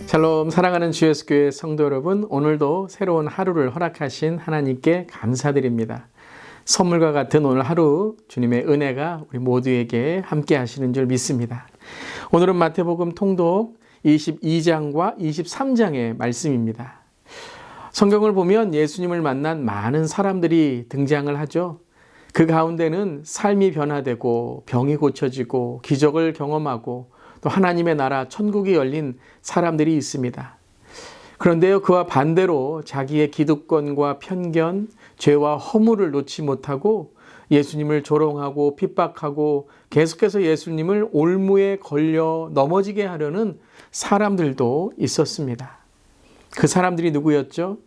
샬롬, 사랑하는 주 예수 교회 성도 여러분, 오늘도 새로운 하루를 허락하신 하나님께 감사드립니다. 선물과 같은 오늘 하루 주님의 은혜가 우리 모두에게 함께 하시는 줄 믿습니다. 오늘은 마태복음 통독 22장과 23장의 말씀입니다. 성경을 보면 예수님을 만난 많은 사람들이 등장을 하죠. 그 가운데는 삶이 변화되고 병이 고쳐지고 기적을 경험하고 또 하나님의 나라 천국이 열린 사람들이 있습니다. 그런데요, 그와 반대로 자기의 기득권과 편견, 죄와 허물을 놓지 못하고 예수님을 조롱하고 핍박하고 계속해서 예수님을 올무에 걸려 넘어지게 하려는 사람들도 있었습니다. 그 사람들이 누구였죠?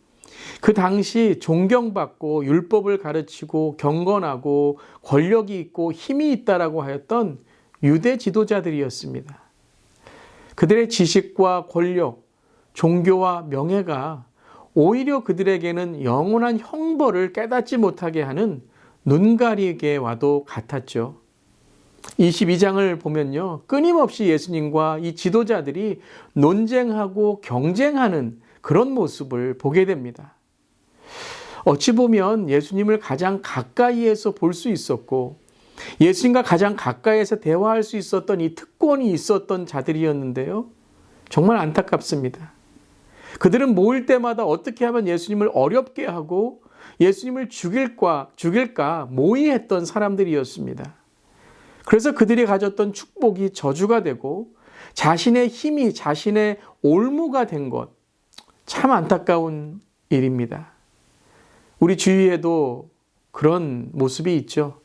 그 당시 존경받고 율법을 가르치고 경건하고 권력이 있고 힘이 있다라고 하였던 유대 지도자들이었습니다. 그들의 지식과 권력, 종교와 명예가 오히려 그들에게는 영원한 형벌을 깨닫지 못하게 하는 눈가리개와도 같았죠. 22장을 보면요, 끊임없이 예수님과 이 지도자들이 논쟁하고 경쟁하는 그런 모습을 보게 됩니다. 어찌 보면 예수님을 가장 가까이에서 볼 수 있었고 예수님과 가장 가까이에서 대화할 수 있었던 이 특권이 있었던 자들이었는데요, 정말 안타깝습니다. 그들은 모일 때마다 어떻게 하면 예수님을 어렵게 하고 예수님을 죽일까 모의했던 사람들이었습니다. 그래서 그들이 가졌던 축복이 저주가 되고 자신의 힘이 자신의 올무가 된 것, 참 안타까운 일입니다. 우리 주위에도 그런 모습이 있죠.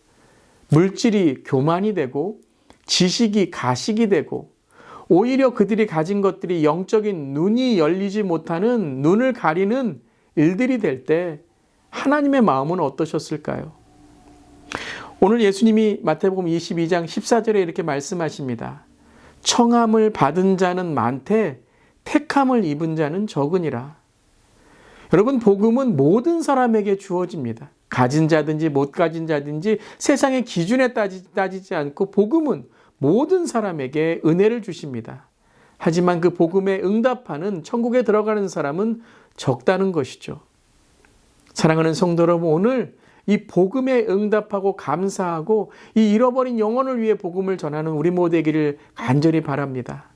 물질이 교만이 되고 지식이 가식이 되고 오히려 그들이 가진 것들이 영적인 눈이 열리지 못하는 눈을 가리는 일들이 될 때 하나님의 마음은 어떠셨을까요? 오늘 예수님이 마태복음 22장 14절에 이렇게 말씀하십니다. 청함을 받은 자는 많되 택함을 입은 자는 적으니라. 여러분, 복음은 모든 사람에게 주어집니다. 가진 자든지 못 가진 자든지 세상의 기준에 따지지 않고 복음은 모든 사람에게 은혜를 주십니다. 하지만 그 복음에 응답하는 천국에 들어가는 사람은 적다는 것이죠. 사랑하는 성도 여러분, 오늘 이 복음에 응답하고 감사하고 이 잃어버린 영혼을 위해 복음을 전하는 우리 모두에게를 간절히 바랍니다.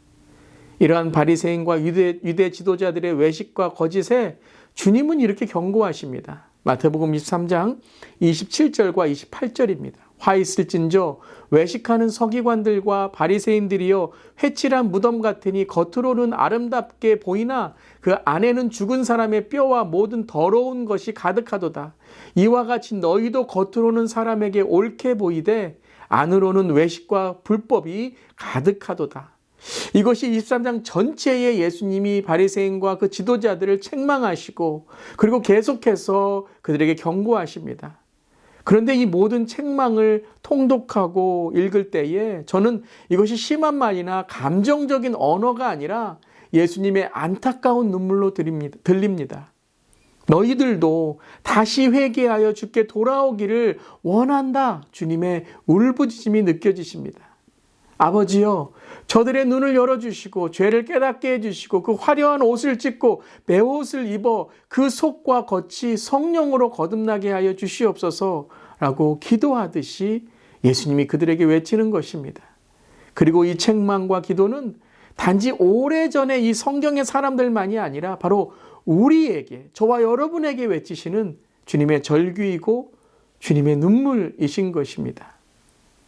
이러한 바리새인과 유대 지도자들의 외식과 거짓에 주님은 이렇게 경고하십니다. 마태복음 23장 27절과 28절입니다. 화 있을진저 외식하는 서기관들과 바리새인들이여 회칠한 무덤 같으니 겉으로는 아름답게 보이나 그 안에는 죽은 사람의 뼈와 모든 더러운 것이 가득하도다. 이와 같이 너희도 겉으로는 사람에게 옳게 보이되 안으로는 외식과 불법이 가득하도다. 이것이 23장 전체에 예수님이 바리새인과 그 지도자들을 책망하시고 그리고 계속해서 그들에게 경고하십니다. 그런데 이 모든 책망을 통독하고 읽을 때에 저는 이것이 심한 말이나 감정적인 언어가 아니라 예수님의 안타까운 눈물로 들립니다. 너희들도 다시 회개하여 주께 돌아오기를 원한다. 주님의 울부짖음이 느껴지십니다. 아버지여, 저들의 눈을 열어주시고 죄를 깨닫게 해주시고 그 화려한 옷을 찢고 베옷을 입어 그 속과 겉이 성령으로 거듭나게 하여 주시옵소서라고 기도하듯이 예수님이 그들에게 외치는 것입니다. 그리고 이 책망과 기도는 단지 오래전에 이 성경의 사람들만이 아니라 바로 우리에게, 저와 여러분에게 외치시는 주님의 절규이고 주님의 눈물이신 것입니다.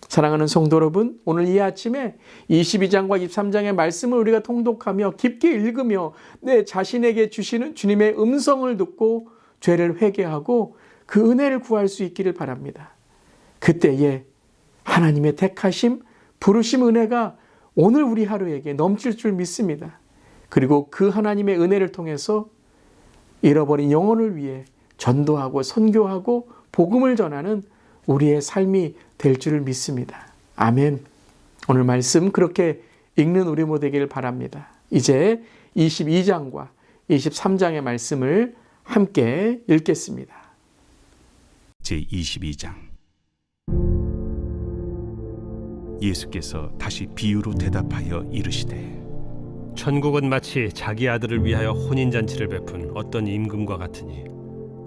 사랑하는 성도 여러분, 오늘 이 아침에 22장과 23장의 말씀을 우리가 통독하며 깊게 읽으며 내 자신에게 주시는 주님의 음성을 듣고 죄를 회개하고 그 은혜를 구할 수 있기를 바랍니다. 그때에 하나님의 택하심, 부르심 은혜가 오늘 우리 하루에게 넘칠 줄 믿습니다. 그리고 그 하나님의 은혜를 통해서 잃어버린 영혼을 위해 전도하고 선교하고 복음을 전하는 우리의 삶이 될 줄 믿습니다. 아멘. 오늘 말씀 그렇게 읽는 우리 모두 되기를 바랍니다. 이제 22장과 23장의 말씀을 함께 읽겠습니다. 제22장. 예수께서 다시 비유로 대답하여 이르시되 천국은 마치 자기 아들을 위하여 혼인잔치를 베푼 어떤 임금과 같으니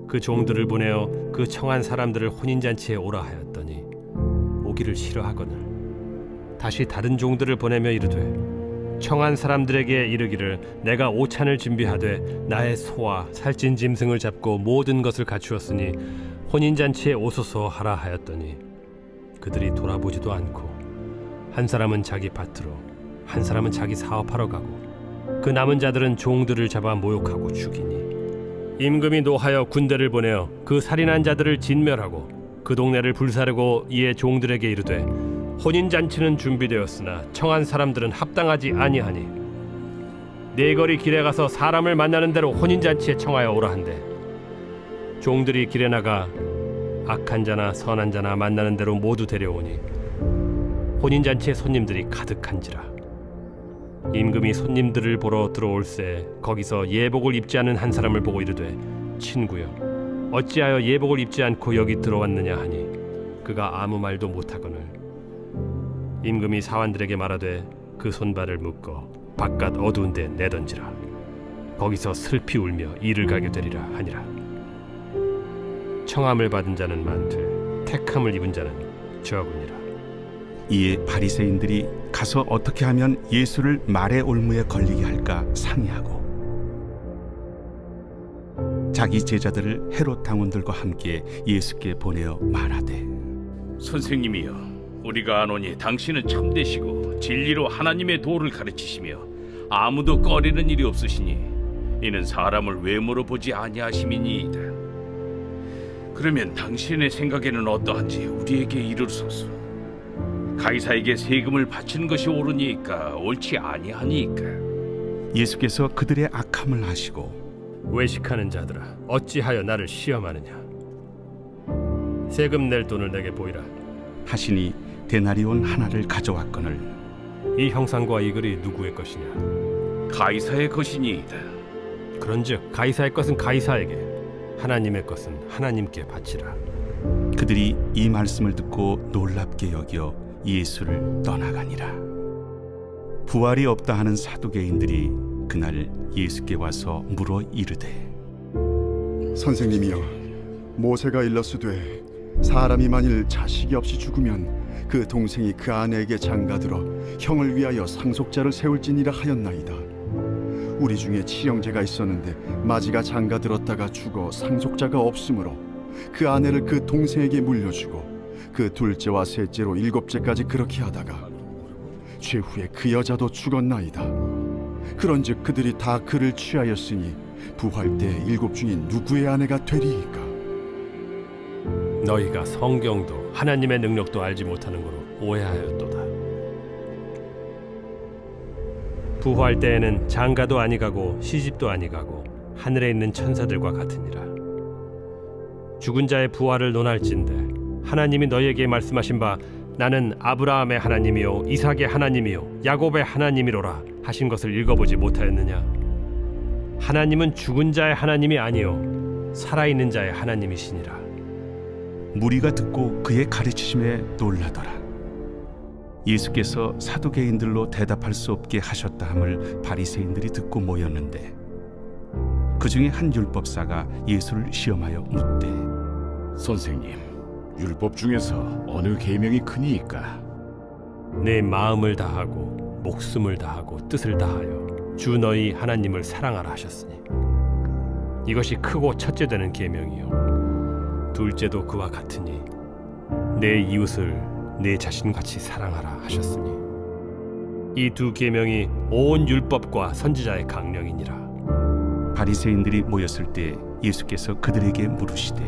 그 종들을 보내어 그 청한 사람들을 혼인잔치에 오라 하였더니 오기를 싫어하거늘 다시 다른 종들을 보내며 이르되 청한 사람들에게 이르기를 내가 오찬을 준비하되 나의 소와 살찐 짐승을 잡고 모든 것을 갖추었으니 혼인잔치에 오소서 하라 하였더니 그들이 돌아보지도 않고 한 사람은 자기 밭으로 한 사람은 자기 사업하러 가고 그 남은 자들은 종들을 잡아 모욕하고 죽이니 임금이 노하여 군대를 보내어 그 살인한 자들을 진멸하고 그 동네를 불사르고 이에 종들에게 이르되 혼인잔치는 준비되었으나 청한 사람들은 합당하지 아니하니 네 거리 길에 가서 사람을 만나는 대로 혼인잔치에 청하여 오라 한대 종들이 길에 나가 악한 자나 선한 자나 만나는 대로 모두 데려오니 혼인잔치에 손님들이 가득한지라 임금이 손님들을 보러 들어올새 거기서 예복을 입지 않은 한 사람을 보고 이르되 친구여 어찌하여 예복을 입지 않고 여기 들어왔느냐 하니 그가 아무 말도 못하거늘 임금이 사환들에게 말하되 그 손발을 묶어 바깥 어두운 데 내던지라 거기서 슬피 울며 이를 가게 되리라 하니라 청함을 받은 자는 많되 택함을 입은 자는 적으니라. 이에 바리새인들이 가서 어떻게 하면 예수를 말의 올무에 걸리게 할까 상의하고 자기 제자들을 헤롯 당원들과 함께 예수께 보내어 말하되 선생님이여 우리가 아노니 당신은 참되시고 진리로 하나님의 도를 가르치시며 아무도 꺼리는 일이 없으시니 이는 사람을 외모로 보지 아니하심이니이다. 그러면 당신의 생각에는 어떠한지 우리에게 이르소서. 가이사에게 세금을 바치는 것이 옳으니까 옳지 아니하니까. 예수께서 그들의 악함을 아시고 외식하는 자들아 어찌하여 나를 시험하느냐 세금 낼 돈을 내게 보이라 하시니 데나리온 하나를 가져왔거늘 이 형상과 이 글이 누구의 것이냐 가이사의 것이니이다. 그런즉 가이사의 것은 가이사에게 하나님의 것은 하나님께 바치라. 그들이 이 말씀을 듣고 놀랍게 여겨 예수를 떠나가니라. 부활이 없다 하는 사두개인들이 그날 예수께 와서 물어 이르되 선생님이여 모세가 일렀으되 사람이 만일 자식이 없이 죽으면 그 동생이 그 아내에게 장가들어 형을 위하여 상속자를 세울지니라 하였나이다. 우리 중에 칠형제가 있었는데 마지가 장가들었다가 죽어 상속자가 없으므로 그 아내를 그 동생에게 물려주고 그 둘째와 셋째로 일곱째까지 그렇게 하다가 최후에 그 여자도 죽었나이다. 그런즉 그들이 다 그를 취하였으니 부활 때 일곱 중에 누구의 아내가 되리이까? 너희가 성경도 하나님의 능력도 알지 못하는 거로 오해하였도다. 부활 때에는 장가도 아니가고 시집도 아니가고 하늘에 있는 천사들과 같으니라. 죽은 자의 부활을 논할진대 하나님이 너희에게 말씀하신 바 나는 아브라함의 하나님이요 이삭의 하나님이요 야곱의 하나님이로라 하신 것을 읽어보지 못하였느냐. 하나님은 죽은 자의 하나님이 아니요 살아있는 자의 하나님이시니라. 무리가 듣고 그의 가르치심에 놀라더라. 예수께서 사두개인들로 대답할 수 없게 하셨다 함을 바리새인들이 듣고 모였는데 그 중에 한 율법사가 예수를 시험하여 묻되 선생님, 율법 중에서 어느 계명이 크니이까? 내 마음을 다하고 목숨을 다하고 뜻을 다하여 주 너희 하나님을 사랑하라 하셨으니 이것이 크고 첫째 되는 계명이요 둘째도 그와 같으니 내 이웃을 내 자신같이 사랑하라 하셨으니 이 두 계명이 온 율법과 선지자의 강령이니라. 바리새인들이 모였을 때 예수께서 그들에게 물으시되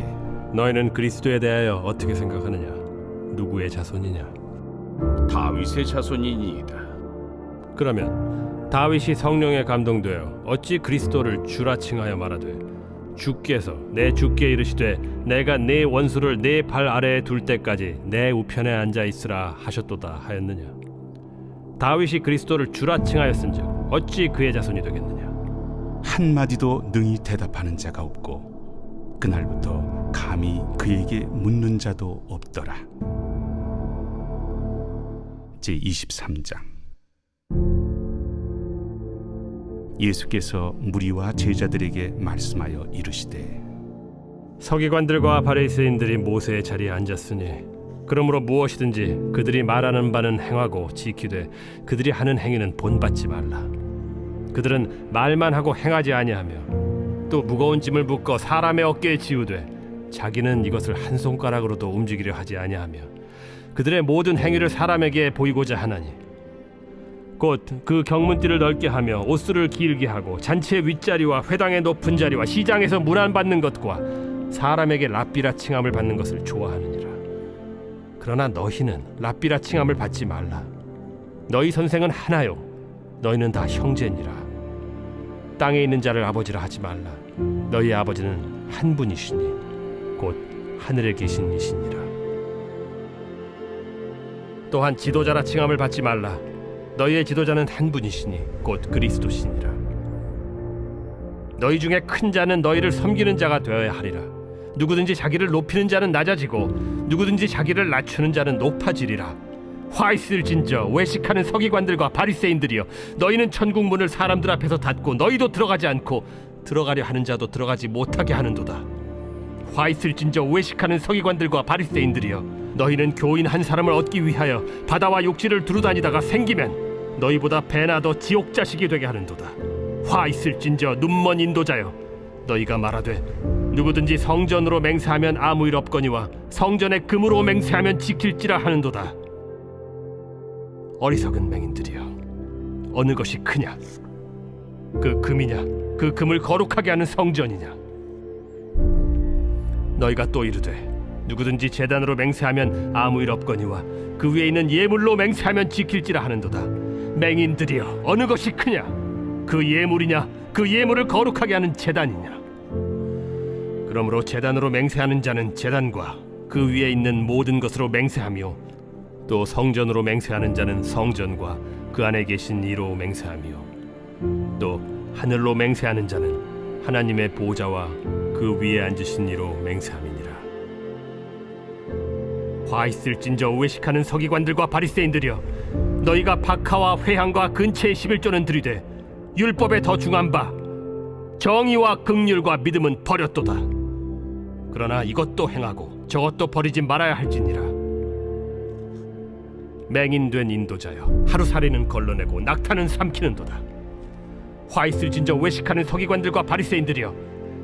너희는 그리스도에 대하여 어떻게 생각하느냐? 누구의 자손이냐? 다윗의 자손이니이다. 그러면 다윗이 성령에 감동되어 어찌 그리스도를 주라 칭하여 말하되 주께서 내 주께 이르시되 내가 네 원수를 네 발 아래에 둘 때까지 내 우편에 앉아 있으라 하셨도다 하였느냐. 다윗이 그리스도를 주라 칭하였은즉 어찌 그의 자손이 되겠느냐. 한마디도 능히 대답하는 자가 없고 그날부터 감히 그에게 묻는 자도 없더라. 제23장 예수께서 무리와 제자들에게 말씀하여 이르시되 서기관들과 바리새인들이 모세의 자리에 앉았으니 그러므로 무엇이든지 그들이 말하는 바는 행하고 지키되 그들이 하는 행위는 본받지 말라. 그들은 말만 하고 행하지 아니하며 또 무거운 짐을 묶어 사람의 어깨에 지우되 자기는 이것을 한 손가락으로도 움직이려 하지 아니하며 그들의 모든 행위를 사람에게 보이고자 하나니 곧 그 경문띠를 넓게 하며 옷수를 길게 하고 잔치의 윗자리와 회당의 높은 자리와 시장에서 문안 받는 것과 사람에게 랍비라 칭함을 받는 것을 좋아하느니라. 그러나 너희는 랍비라 칭함을 받지 말라. 너희 선생은 하나요 너희는 다 형제니라. 땅에 있는 자를 아버지라 하지 말라. 너희 아버지는 한 분이시니 곧 하늘에 계신 이시니라. 또한 지도자라 칭함을 받지 말라. 너희의 지도자는 한 분이시니 곧 그리스도시니라. 너희 중에 큰 자는 너희를 섬기는 자가 되어야 하리라. 누구든지 자기를 높이는 자는 낮아지고 누구든지 자기를 낮추는 자는 높아지리라. 화 있을진저 외식하는 서기관들과 바리새인들이여, 너희는 천국 문을 사람들 앞에서 닫고 너희도 들어가지 않고 들어가려 하는 자도 들어가지 못하게 하는도다. 화 있을진저 외식하는 서기관들과 바리새인들이여, 너희는 교인 한 사람을 얻기 위하여 바다와 욕지를 두루다니다가 생기면 너희보다 배나 더 지옥 자식이 되게 하는도다. 화 있을진저 눈먼 인도자여, 너희가 말하되 누구든지 성전으로 맹세하면 아무 일 없거니와 성전에 금으로 맹세하면 지킬지라 하는도다. 어리석은 맹인들이여, 어느 것이 크냐? 그 금이냐? 그 금을 거룩하게 하는 성전이냐? 너희가 또 이르되 누구든지 제단으로 맹세하면 아무 일 없거니와 그 위에 있는 예물로 맹세하면 지킬지라 하는도다. 맹인들이여, 어느 것이 크냐? 그 예물이냐? 그 예물을 거룩하게 하는 제단이냐? 그러므로 제단으로 맹세하는 자는 제단과 그 위에 있는 모든 것으로 맹세하며 또 성전으로 맹세하는 자는 성전과 그 안에 계신 이로 맹세하며 또 하늘로 맹세하는 자는 하나님의 보좌와 그 위에 앉으신 이로 맹세함이니라. 화 있을진저 외식하는 서기관들과 바리새인들이여, 너희가 박하와 회향과 근체의 11조는 들이되 율법에 더 중한 바 정의와 긍휼과 믿음은 버렸도다. 그러나 이것도 행하고 저것도 버리지 말아야 할지니라. 맹인된 인도자여, 하루살이는 걸러내고 낙타는 삼키는도다. 화 있을진저 외식하는 서기관들과 바리새인들이여,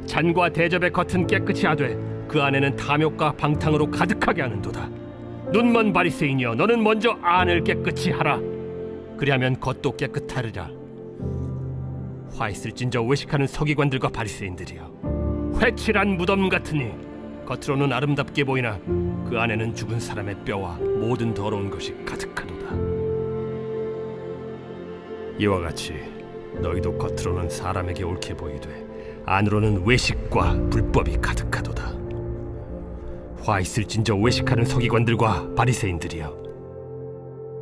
잔과 대접의 겉은 깨끗이 하되 그 안에는 탐욕과 방탕으로 가득하게 하는도다. 눈먼 바리새인이여, 너는 먼저 안을 깨끗이 하라. 그리하면 겉도 깨끗하리라. 화 있을진저 외식하는 서기관들과 바리새인들이여, 회칠한 무덤 같으니 겉으로는 아름답게 보이나 그 안에는 죽은 사람의 뼈와 모든 더러운 것이 가득하도다. 이와 같이 너희도 겉으로는 사람에게 옳게 보이되 안으로는 외식과 불법이 가득하도다. 화 있을진저 외식하는 서기관들과 바리새인들이여,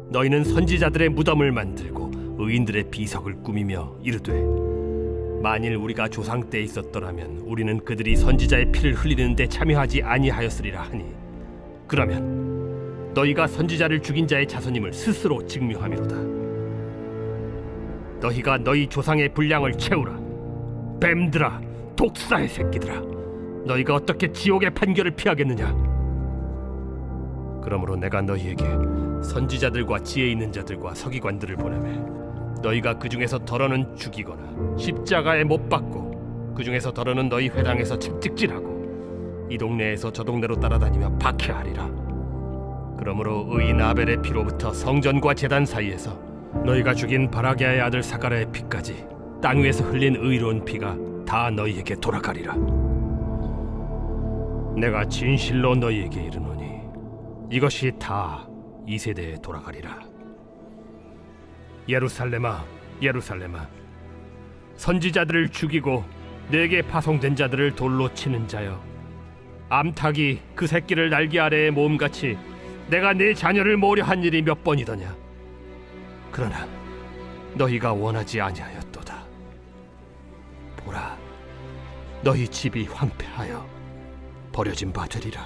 너희는 선지자들의 무덤을 만들고 의인들의 비석을 꾸미며 이르되 만일 우리가 조상 때에 있었더라면 우리는 그들이 선지자의 피를 흘리는 데 참여하지 아니하였으리라 하니, 그러면 너희가 선지자를 죽인 자의 자손임을 스스로 증명함이로다. 너희가 너희 조상의 분량을 채우라. 뱀들아, 독사의 새끼들아, 너희가 어떻게 지옥의 판결을 피하겠느냐? 그러므로 내가 너희에게 선지자들과 지혜 있는 자들과 서기관들을 보내매 너희가 그 중에서 덜어는 죽이거나 십자가에 못 박고 그 중에서 덜어는 너희 회당에서 채찍질하고 이 동네에서 저 동네로 따라다니며 박해하리라. 그러므로 의인 아벨의 피로부터 성전과 제단 사이에서 너희가 죽인 바라게아의 아들 사가랴의 피까지 땅 위에서 흘린 의로운 피가 다 너희에게 돌아가리라. 내가 진실로 너희에게 이르노니 이것이 다 이 세대에 돌아가리라. 예루살렘아, 예루살렘아, 선지자들을 죽이고 내게 파송된 자들을 돌로 치는 자여, 암탉이 그 새끼를 날개 아래에 모음같이 내가 내 자녀를 모으려 한 일이 몇 번이더냐? 그러나 너희가 원하지 아니하였도다. 보라, 너희 집이 황폐하여 버려진 바 되리라.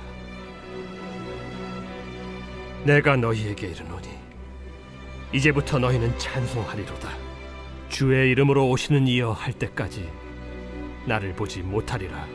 내가 너희에게 이르노니 이제부터 너희는 찬송하리로다. 주의 이름으로 오시는 이여 할 때까지 나를 보지 못하리라.